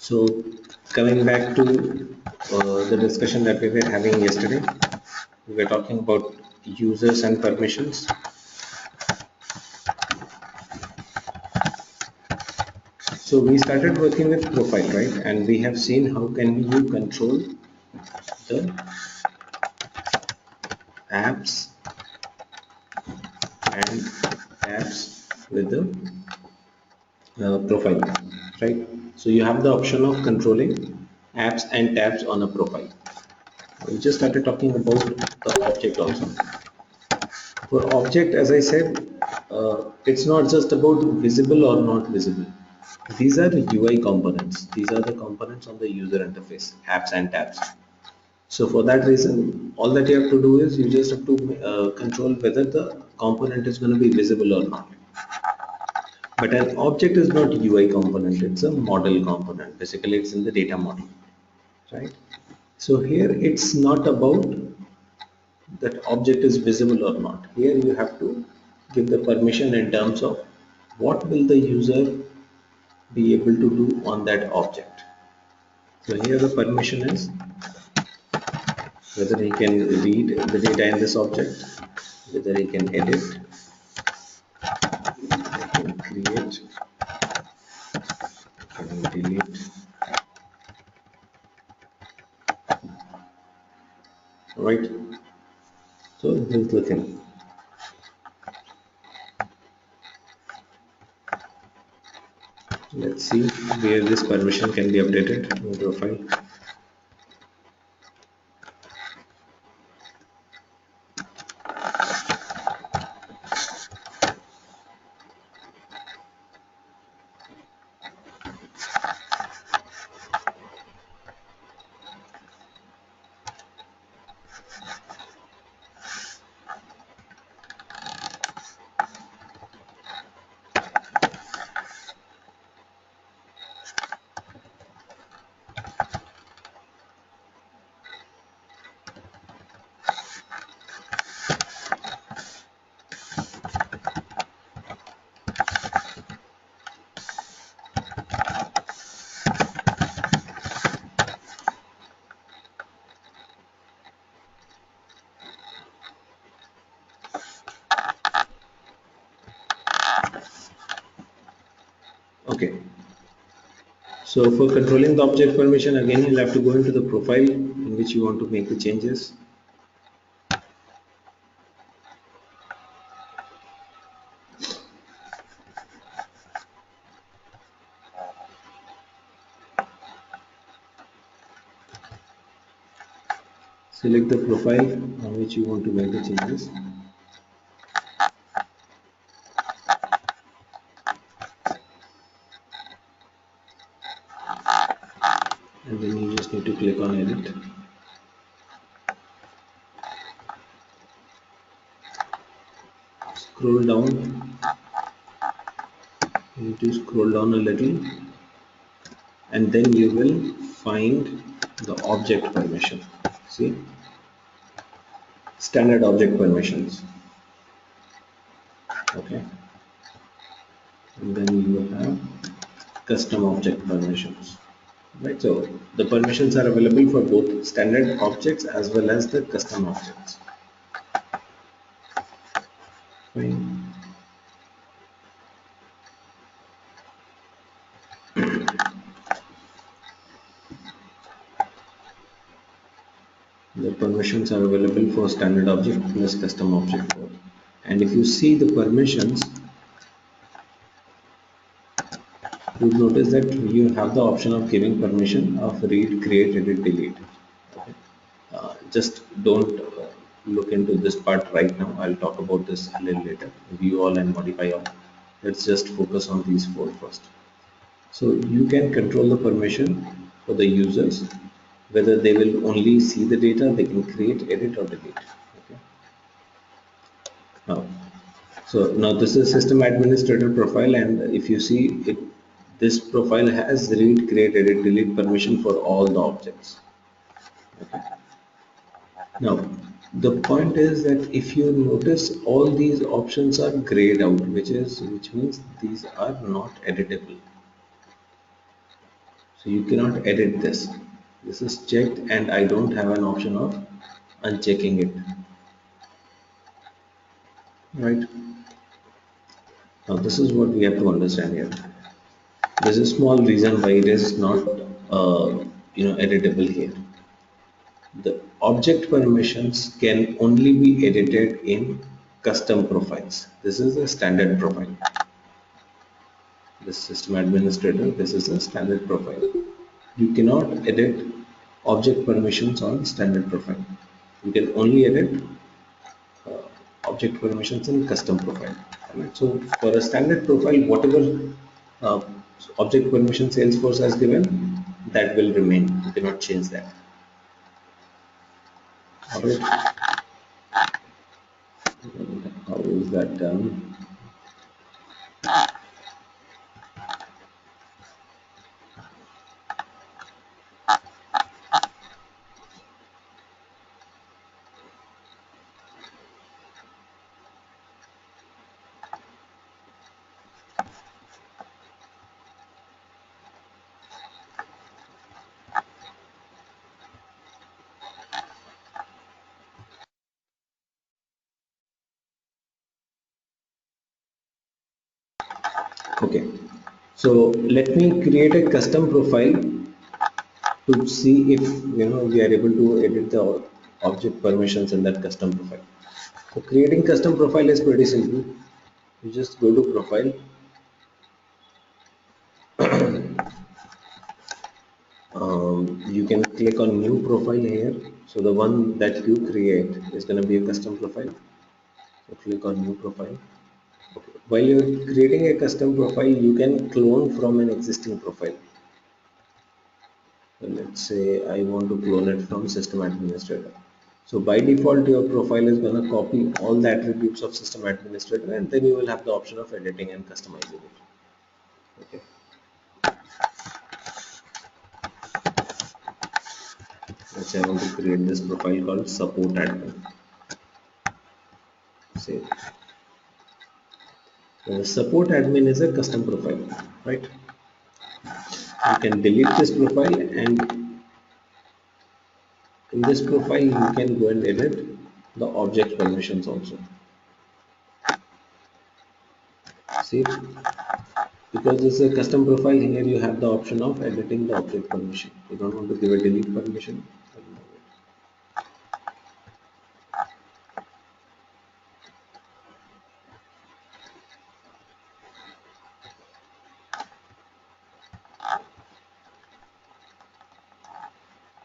So coming back to the discussion that we were having yesterday, we were talking about users and permissions. So we started working with profile, right? And we have seen how can you control the apps and tabs with the profile, right? So you have the option of controlling apps and tabs on a profile. We just started talking about the object also. For object, as I said, it's not just about visible or not visible. These are UI components. These are the components on the user interface, apps and tabs. So for that reason, all that you have to do is you just have to control whether the component is going to be visible or not. But an object is not UI component, it's a model component. Basically, it's in the data model, right? So here it's not about that object is visible or not. Here you have to give the permission in terms of what will the user be able to do on that object. So here the permission is whether he can read the data in this object, whether he can edit, can create, can delete. Right. So here's the thing. Let's see where this permission can be updated in profile. Okay. So for controlling the object permission, again you'll have to go into the profile in which you want to make the changes. Select the profile on which you want to make the changes. And then you just need to click on edit. Scroll down. You need to scroll down a little, and then you will find the object permission. See, standard object permissions. Okay, and then you have custom object permissions. Right, so the permissions are available for both standard objects as well as the custom objects. Fine. The permissions are available for standard object plus custom object both. And if you see the permissions, you notice that you have the option of giving permission of read, create, edit, delete. Okay. Just don't look into this part right now. I'll talk about this a little later. View all and modify all. Let's just focus on these four first. So you can control the permission for the users, whether they will only see the data, they can create, edit or delete. Okay. Now this is system administrator profile, and if you see it, this profile has read, create, edit, delete permission for all the objects. Okay. Now the point is that if you notice all these options are grayed out, which means these are not editable. So you cannot edit this. This is checked and I don't have an option of unchecking it. Right. Now this is what we have to understand here. There's a small reason why it is not editable here. The object permissions can only be edited in custom profiles. This is a standard profile. This system administrator, this is a standard profile. You cannot edit object permissions on standard profile. You can only edit object permissions in custom profile. Right? So for a standard profile, whatever uh, object permission Salesforce has given, that will remain. You cannot change that. Alright. How is that done? Okay. So let me create a custom profile to see if we are able to edit the object permissions in that custom profile. So creating custom profile is pretty simple. You just go to profile. You can click on new profile here. So the one that you create is going to be a custom profile. So click on new profile. Okay. While you're creating a custom profile, you can clone from an existing profile. So let's say I want to clone it from system administrator. So by default, your profile is going to copy all the attributes of system administrator, and then you will have the option of editing and customizing it. Okay. Let's say I want to create this profile called support admin. Save. Support admin is a custom profile, right? You can delete this profile, and in this profile you can go and edit the object permissions also. See, because this is a custom profile, here you have the option of editing the object permission. You don't want to give a delete permission.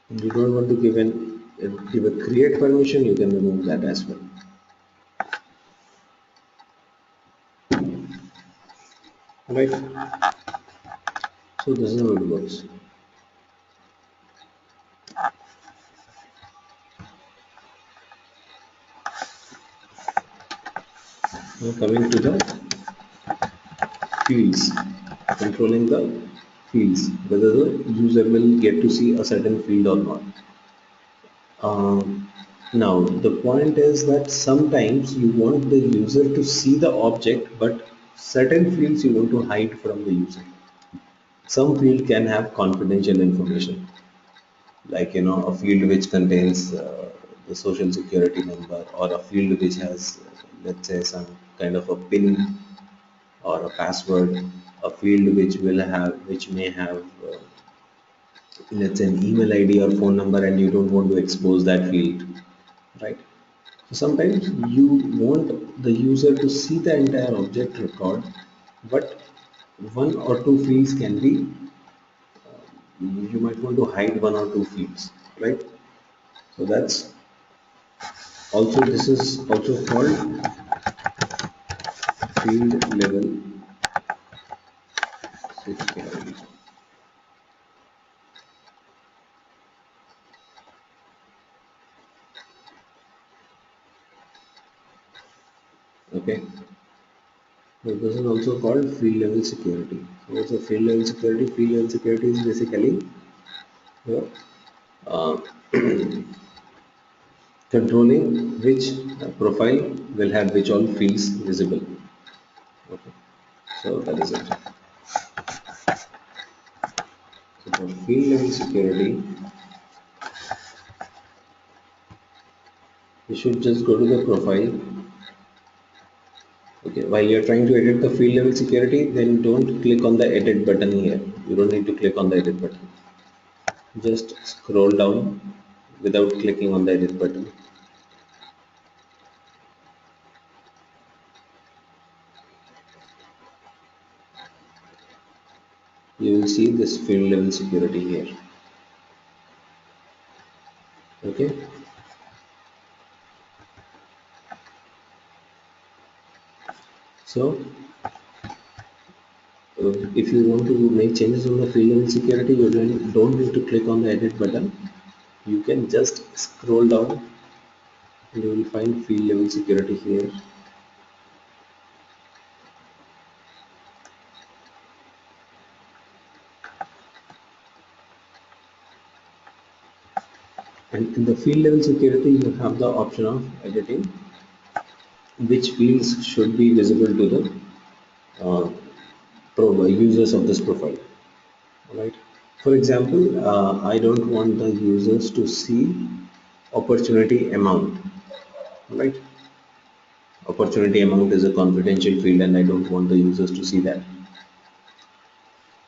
And you don't want to give a create permission, you can remove that as well. Right? So this is how it works. Now coming to the fields, controlling the fields, whether the user will get to see a certain field or not. Now the point is that sometimes you want the user to see the object, but certain fields you want to hide from the user. Some field can have confidential information, like a field which contains the social security number, or a field which has let's say some kind of a pin or a password, a field which may have let's say an email ID or phone number, and you don't want to expose that field, right? So sometimes you want the user to see the entire object record, but one or two fields can be, you might want to hide one or two fields, right? So that's also, this is also called field level security. Okay, so this is also called field level security. So what's a field level security? Field level security is basically uh, uh, controlling which profile will have which all fields visible. Okay, so that is it. So for field level security, you should just go to the profile. Okay, while you're trying to edit the field level security, then don't click on the edit button here. You don't need to click on the edit button. Just scroll down without clicking on the edit button. You will see this field level security here. Okay, so if you want to make changes on the field level security, you don't need to click on the edit button. You can just scroll down and you will find field level security here. And in the field level security, you have the option of editing which fields should be visible to the uh, users of this profile. Right. For example, I don't want the users to see opportunity amount. Right. Opportunity amount is a confidential field, and I don't want the users to see that.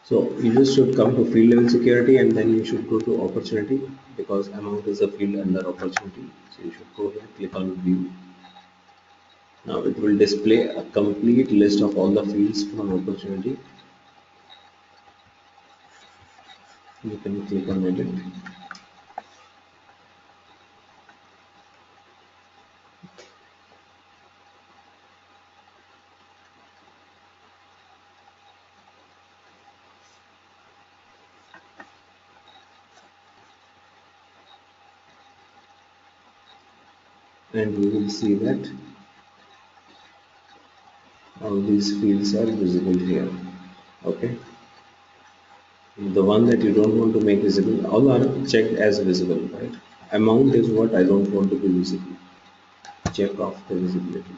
So users should come to field level security, and then you should go to opportunity because amount is a field under opportunity. So you should go here, click on view. Now it will display a complete list of all the fields from opportunity. You can click on edit, and you will see that all these fields are visible here. Okay, the one that you don't want to make visible, all are checked as visible, right? Amount is what I don't want to be visible. Check off the visibility.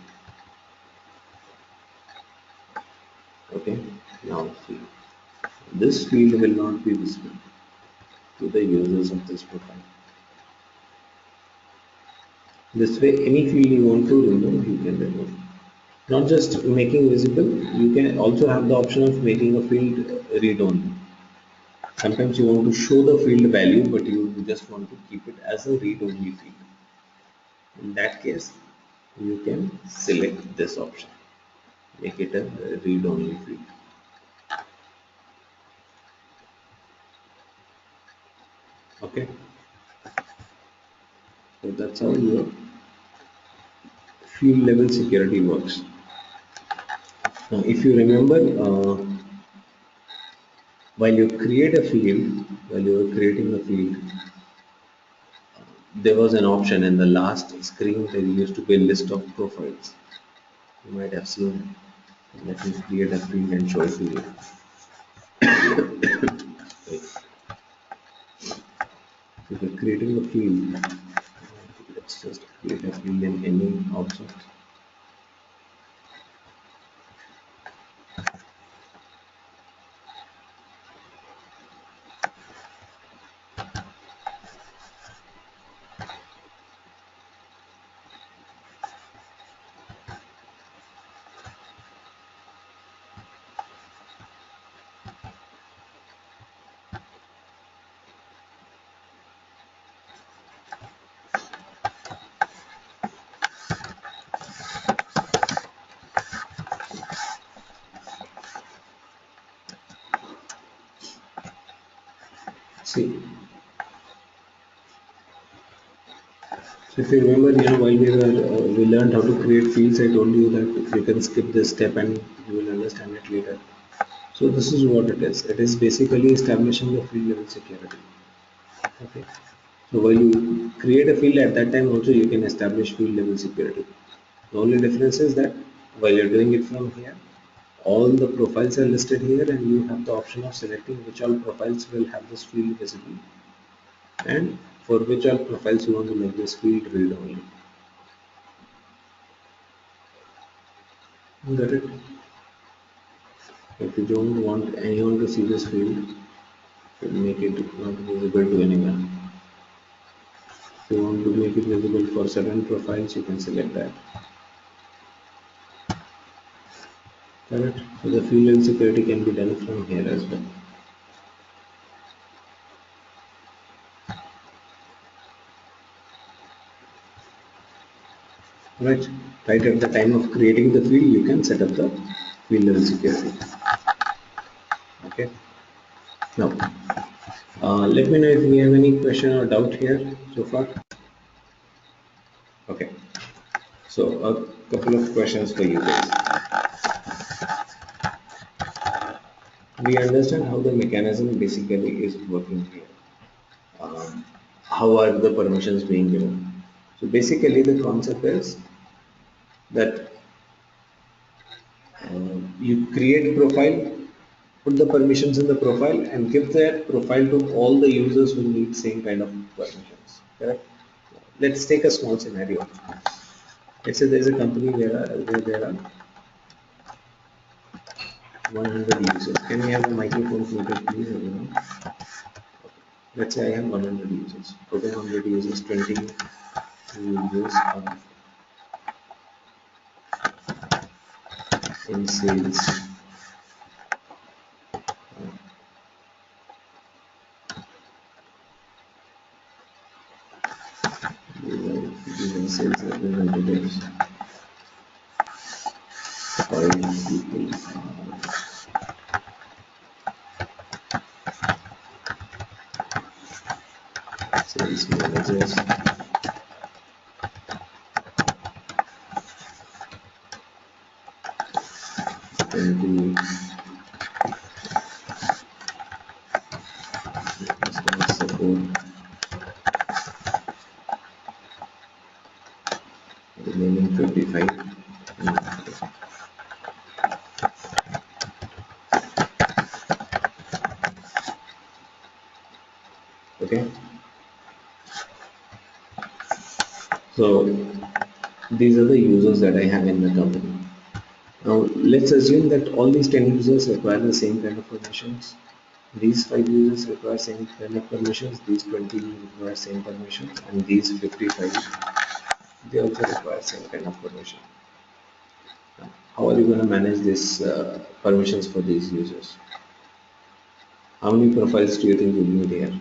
Okay, now see, this field will not be visible to the users of this profile. This way, any field you want to remove, you can remove. Not just making visible, you can also have the option of making a field read only. Sometimes you want to show the field value, but you just want to keep it as a read only field. In that case, you can select this option, make it a read only field. Okay, so that's how your field level security works. Now, if you remember, while you create a field, while you are creating a field, there was an option in the last screen. There used to be a list of profiles. You might have seen it. Let me create a field and show it to you. If you're creating a field, let's just create a field in any object. See, so if you remember, while we learned how to create fields, I told you that you can skip this step and you will understand it later. So this is what it is. It is basically establishing the field level security. Okay. So while you create a field at that time also you can establish field level security. The only difference is that while you're doing it from here, all the profiles are listed here and you have the option of selecting which all profiles will have this field visible and for which all profiles you want to make this field read only. Got it? If you don't want anyone to see this field, to make it not visible to anyone. If you want to make it visible for certain profiles, you can select that. Correct. So the field and security can be done from here as well. Right. Right at the time of creating the field, you can set up the field level security. Okay. Now, let me know if you have any question or doubt here so far. Okay. So a couple of questions for you guys. We understand how the mechanism basically is working here. Um, how are the permissions being given? So basically, the concept is that you create profile, put the permissions in the profile, and give that profile to all the users who need same kind of permissions. Correct? Let's take a small scenario. Let's say there is a company where there are 100 users. Can we have a microphone muted, please, everyone? Let's say I have 100 users. Total 100 users, 20 users are in sales. These are sales representatives. 5 people are sales managers. 20 customer support. Remaining 55. Okay. So these are the users that I have in the company. Now let's assume that all these 10 users require the same kind of permissions. These 5 users require same kind of permissions. These 20 require same permissions, and these 55 they also require same kind of permission. Now, how are you going to manage this permissions for these users? How many profiles do you think you need here?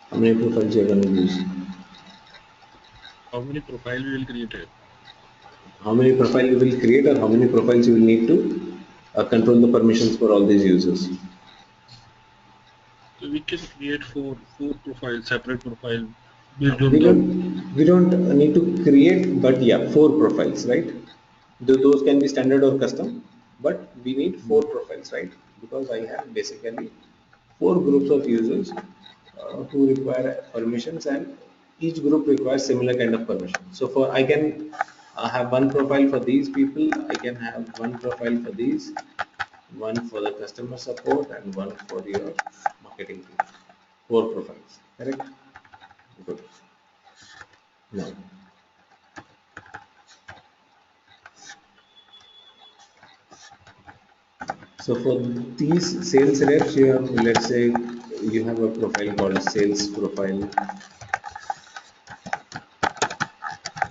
How many profiles you are going to use? How many profile we will create here? How many profiles you will create, or how many profiles you will need to control the permissions for all these users? So we can create four profiles, separate profile based We on the. don't need to create, but yeah, 4 profiles, right? Those can be standard or custom, but we need 4 profiles, right? Because I have basically 4 groups of users who require permissions, and each group requires similar kind of permission. So for I can have one profile for these people, I can have one profile for these, one for the customer support, and one for your marketing team. 4 profiles, correct? Good. Now, so for these sales reps, you have, let's say you have a profile called sales profile,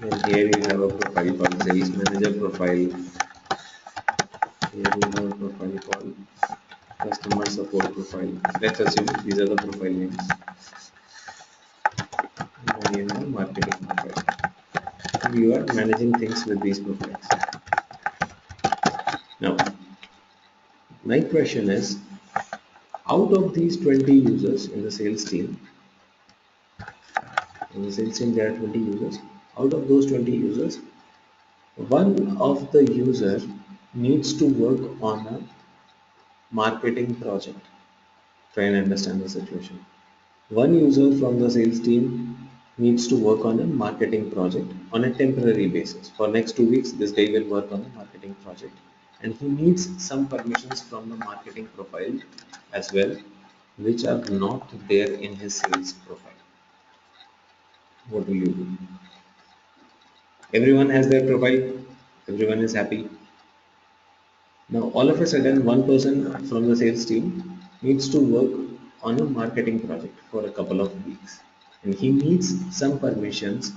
and here you have a profile called sales manager profile. Here you have a profile called customer support profile. Let's assume these are the profile names. And then you have marketing profile. And you are managing things with these profiles. Now, my question is, out of these 20 users in the sales team there are 20 users. Out of those 20 users, one of the user needs to work on a marketing project. Try and understand the situation. One user from the sales team needs to work on a marketing project on a temporary basis. For next 2 weeks, this guy will work on a marketing project, and he needs some permissions from the marketing profile as well, which are not there in his sales profile. What will you do? Everyone has their profile. Everyone is happy. Now, all of a sudden, one person from the sales team needs to work on a marketing project for a couple of weeks, and he needs some permissions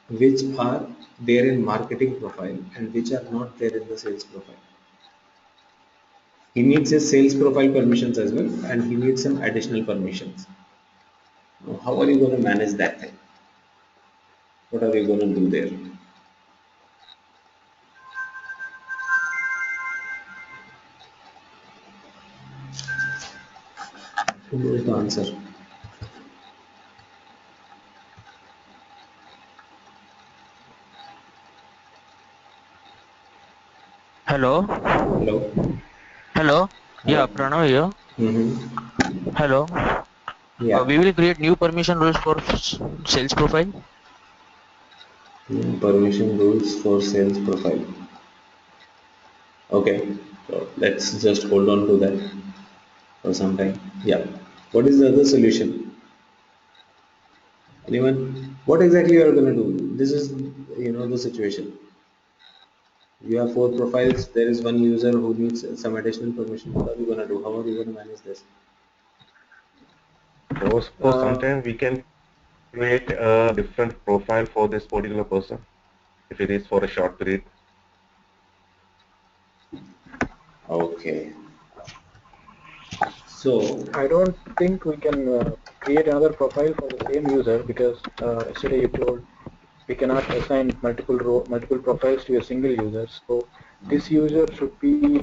which are there in marketing profile and which are not there in the sales profile. He needs his sales profile permissions as well, and he needs some additional permissions. Now, how are you going to manage that thing? What are you going to do there? Who knows the answer? Hello, Hello? hello. Hi. Yeah, Pranav here. Mm-hmm. Hello. Yeah. We will create new permission rules for sales profile. Permission rules for sales profile. Okay, so let's just hold on to that for some time. Yeah. What is the other solution? Anyone? What exactly you are going to do? This is, the situation. You have four profiles. There is one user who needs some additional permission. What are you going to do? How are you going to manage this? For some time, we can create a different profile for this particular person if it is for a short period. Okay. So, I don't think we can create another profile for the same user because yesterday you told we cannot assign multiple profiles to a single user. So this user should be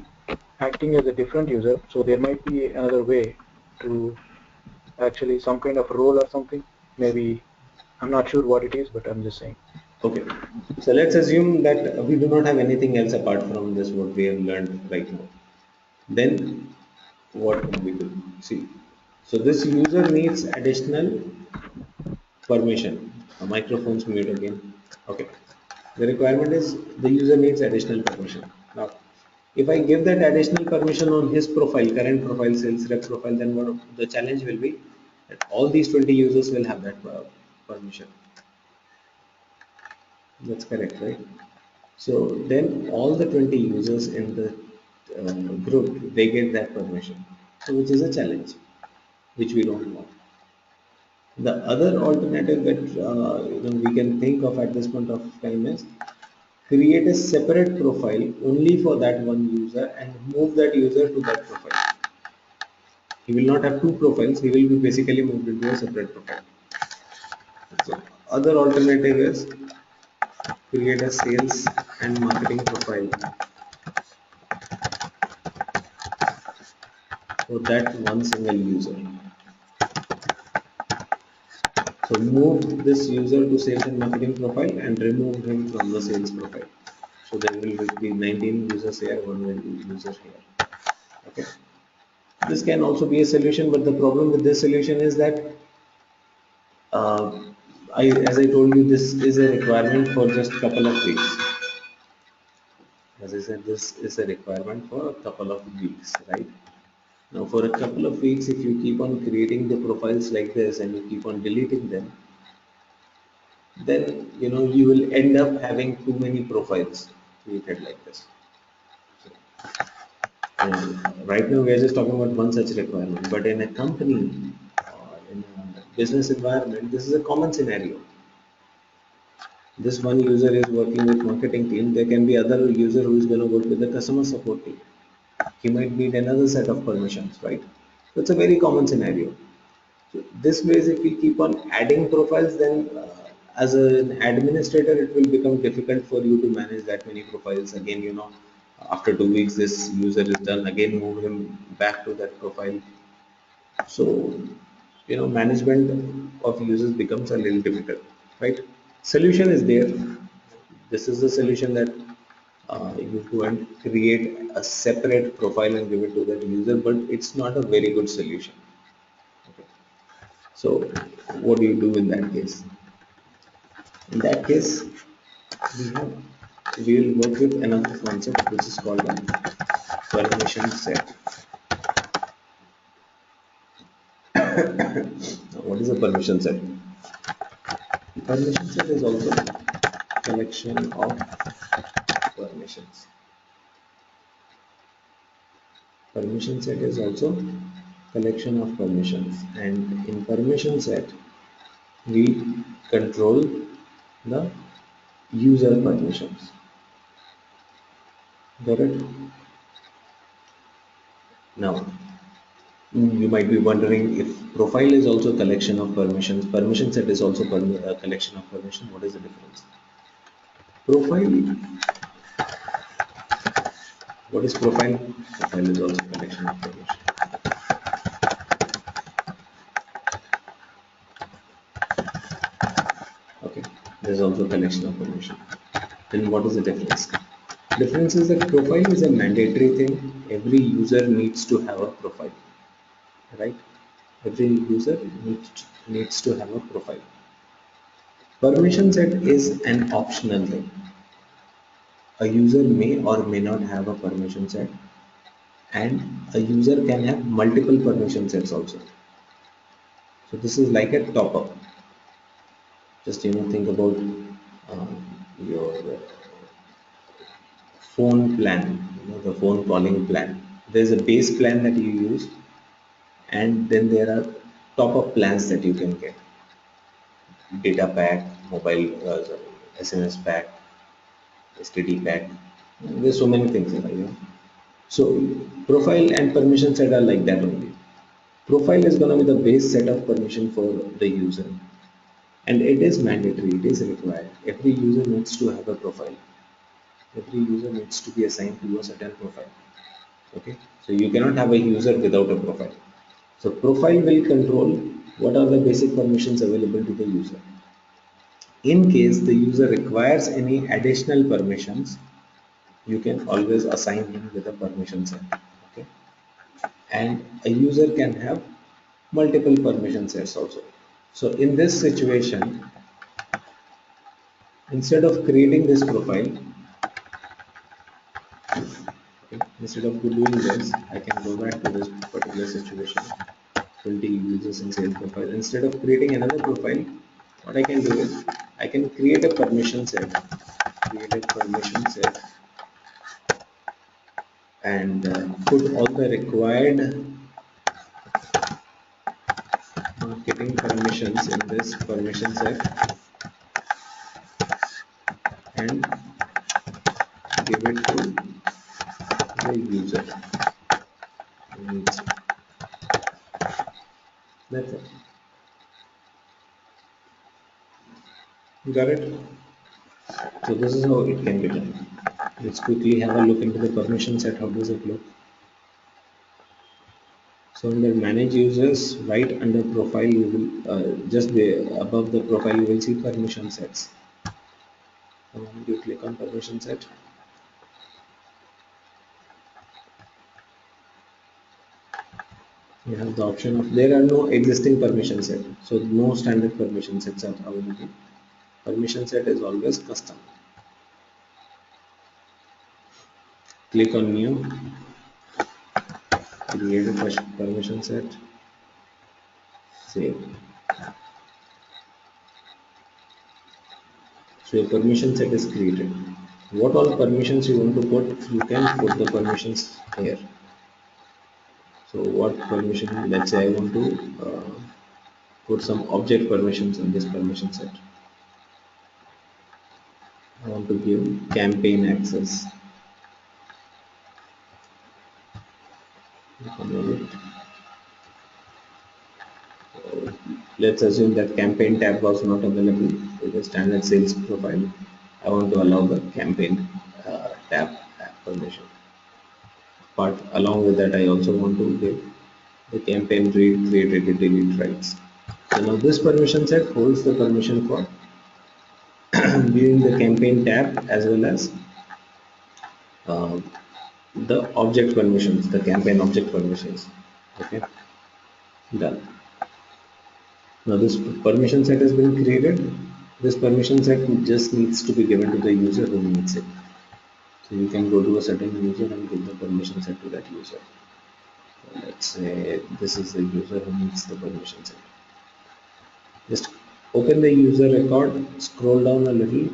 acting as a different user. So there might be another way to actually some kind of role or something. Maybe I'm not sure what it is, but I'm just saying. okay. So let's assume that we do not have anything else apart from this what we have learned right now. Then what can we do? See, so this user needs additional permission. The microphone's mute again. Okay. The requirement is the user needs additional permission. Now, if I give that additional permission on his profile, current profile, sales rep profile, then what the challenge will be that all these 20 users will have that permission. That's correct, right? So then all the 20 users in the group, they get that permission. So which is a challenge, which we don't want. The other alternative that we can think of at this point of time is create a separate profile only for that one user and move that user to that profile. He will not have two profiles, he will be basically moved into a separate profile. So other alternative is create a sales and marketing profile for that one single user. So move this user to sales and marketing profile and remove him from the sales profile. So there will be 19 users here, one user here. Okay. This can also be a solution, but the problem with this solution is that uh, as I told you, this is a requirement for just couple of weeks. As I said, this is a requirement for a couple of weeks, right? Now, for a couple of weeks, if you keep on creating the profiles like this and you keep on deleting them, then you will end up having too many profiles created like this. Right now, we are just talking about one such requirement, but in a company or in a business environment, this is a common scenario. This one user is working with marketing team. There can be other user who is going to work with the customer support team. He might need another set of permissions, right? So it's a very common scenario. So this ways, if we keep on adding profiles, then as an administrator, it will become difficult for you to manage that many profiles. Again, after 2 weeks, this user is done. Again, move him back to that profile. So, management of users becomes a little difficult, right? Solution is there. This is the solution that you go and create a separate profile and give it to that user, but it's not a very good solution. Okay. So what do you do in that case? In that case, we have we will work with another concept which is called a permission set. Now, what is a permission set? Permission set is also a collection of permissions. Permission set is also collection of permissions, and in permission set we control the user permissions. Got it? Now you might be wondering, if profile is also collection of permissions, permission set is also a collection of permission, what is the difference? Profile, what is profile? Profile is also collection of permission. Okay, there is also collection of permission. Then what is the difference? Difference is that profile is a mandatory thing. Every user needs to have a profile, right? Every user needs to have a profile. Permission set is an optional thing. A user may or may not have a permission set, and a user can have multiple permission sets also. So this is like a top up. Just think about your phone plan, the phone calling plan. There's a base plan that you use, and then there are top up plans that you can get. Data pack, mobile, SMS pack, STD pack. There's so many things, So profile and permission set are like that only. Profile is going to be the base set of permission for the user, and it is mandatory, it is required. Every user needs to have a profile. Every user needs to be assigned to a certain profile. Okay, so you cannot have a user without a profile. So profile will control what are the basic permissions available to the user. In case the user requires any additional permissions, you can always assign him with a permission set. Okay, and a user can have multiple permission sets also. So in this situation, instead of creating this profile, okay, instead of doing this, I can go back to this particular situation, 20 users in sales profile. Instead of creating another profile, what I can do is I can create a permission set, and put all the required marketing permissions in this permission set, and give it to the user who needs it. That's it. Got it? So this is how it can be done. Let's quickly have a look into the permission set. How does it look? So under manage users, right under profile, you will just above the profile, you will see permission sets. The moment you click on permission set, you have the option of, there are no existing permission set, so no standard permission sets are available. Permission set is always custom. Click on new, create a permission set, save. So your permission set is created. What all permissions you want to put, you can put the permissions here. So what permission, let's say I want to put some object permissions in this permission set. I want to give campaign access. Let's assume that campaign tab was not available with the standard sales profile. I want to allow the campaign tab permission. But along with that, I also want to give the campaign read, create, edit, delete rights. So now this permission set holds the permission for viewing the campaign tab as well as uh, the object permissions, the campaign object permissions. Okay, done. Now this permission set has been created. This permission set just needs to be given to the user who needs it. So you can go to a certain user and give the permission set to that user. So let's say this is the user who needs the permission set. Just open the user record, scroll down a little,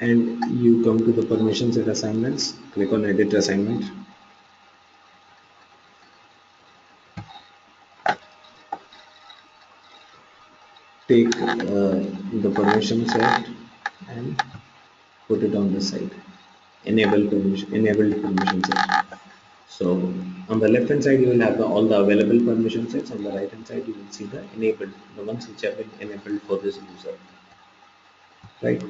and you come to the permission set assignments, click on edit assignment. Take the permission set and put it on the side. Enabled permission set. So on the left hand side you will have all the available permission sets. On the right hand side you will see the enabled, the ones which have been enabled for this user. Right.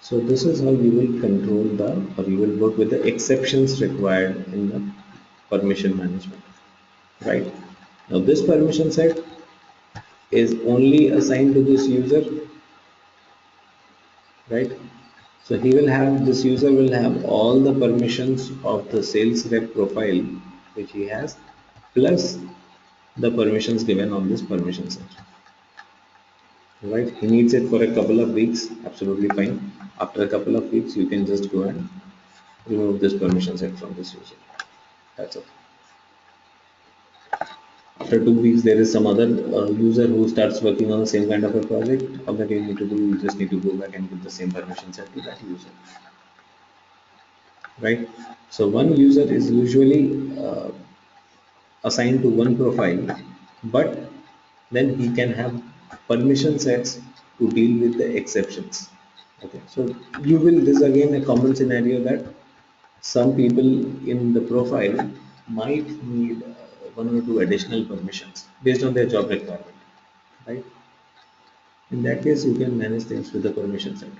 So this is how you will control or you will work with the exceptions required in the permission management. Right. Now this permission set is only assigned to this user. Right. So he will have, this user will have all the permissions of the sales rep profile which he has, plus the permissions given on this permission set. Right? He needs it for a couple of weeks, absolutely fine. After a couple of weeks, you can just go and remove this permission set from this user. That's it. After 2 weeks, there is some other user who starts working on the same kind of a project. All that you need to do, you just need to go back and give the same permission set to that user. Right? So one user is usually assigned to one profile, but then he can have permission sets to deal with the exceptions. Okay, so you will, this is again a common scenario that some people in the profile might need one or two additional permissions based on their job requirement, right? In that case, you can manage things with the permission set.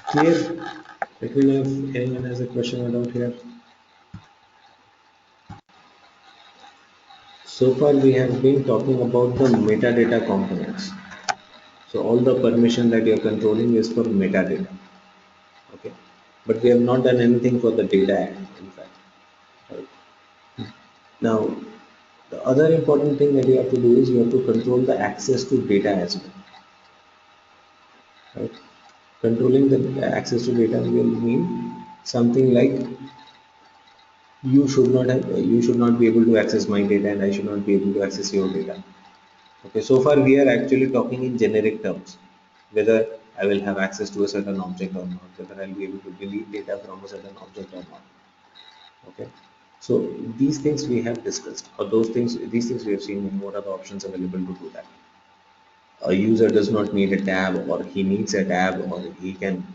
Clear? Let me know if anyone has a question about here. So far we have been talking about the metadata components. So all the permission that you're controlling is for metadata. Okay. But we have not done anything for the data in fact. Right. Now the other important thing that you have to do is you have to control the access to data as well. Right. Controlling the access to data will mean something like you should not be able to access my data and I should not be able to access your data. Okay, so far we are actually talking in generic terms, whether I will have access to a certain object or not, whether I'll be able to delete data from a certain object or not. Okay, so these things we have discussed, or these things we have seen, and what are the options available to do that. A user does not need a tab, or he needs a tab, or he can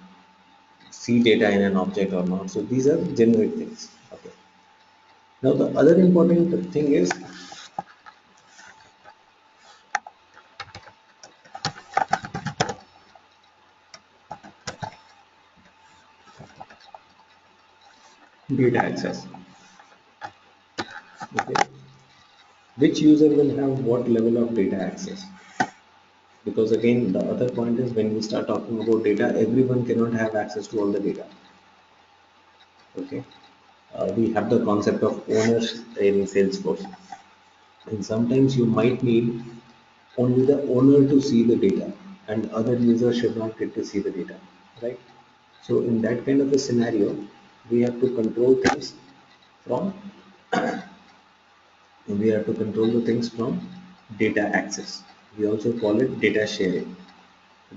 see data in an object or not. So these are generic things. Okay. Now the other important thing is data access. Okay. Which user will have what level of data access? Because again, the other point is when we start talking about data, everyone cannot have access to all the data. Okay, we have the concept of owners in Salesforce, and sometimes you might need only the owner to see the data, and other users should not get to see the data, right? So in that kind of a scenario, we have to control things from we have to control the things from data access. We also call it data sharing.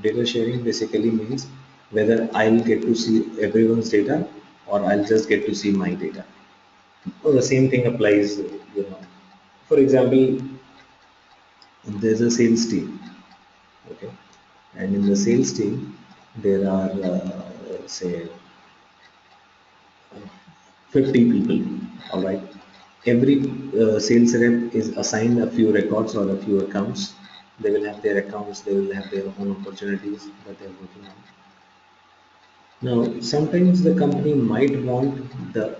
Data sharing basically means whether I'll get to see everyone's data or I'll just get to see my data. So the same thing applies, For example, there's a sales team, okay, and in the sales team there are say 50 people, all right. Every sales rep is assigned a few records or a few accounts. They will have their accounts, they will have their own opportunities that they're working on. Now, sometimes the company might want the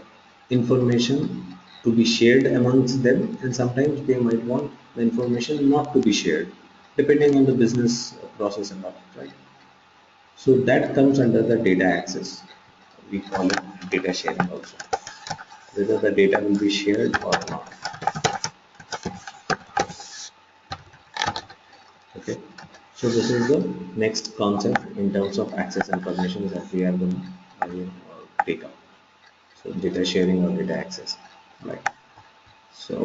information to be shared amongst them, and sometimes they might want the information not to be shared, depending on the business process and all, right? So that comes under the data access. We call it data sharing also, whether the data will be shared or not. Okay. So this is the next concept in terms of access and permissions that we are going to take up. So data sharing or data access, right? So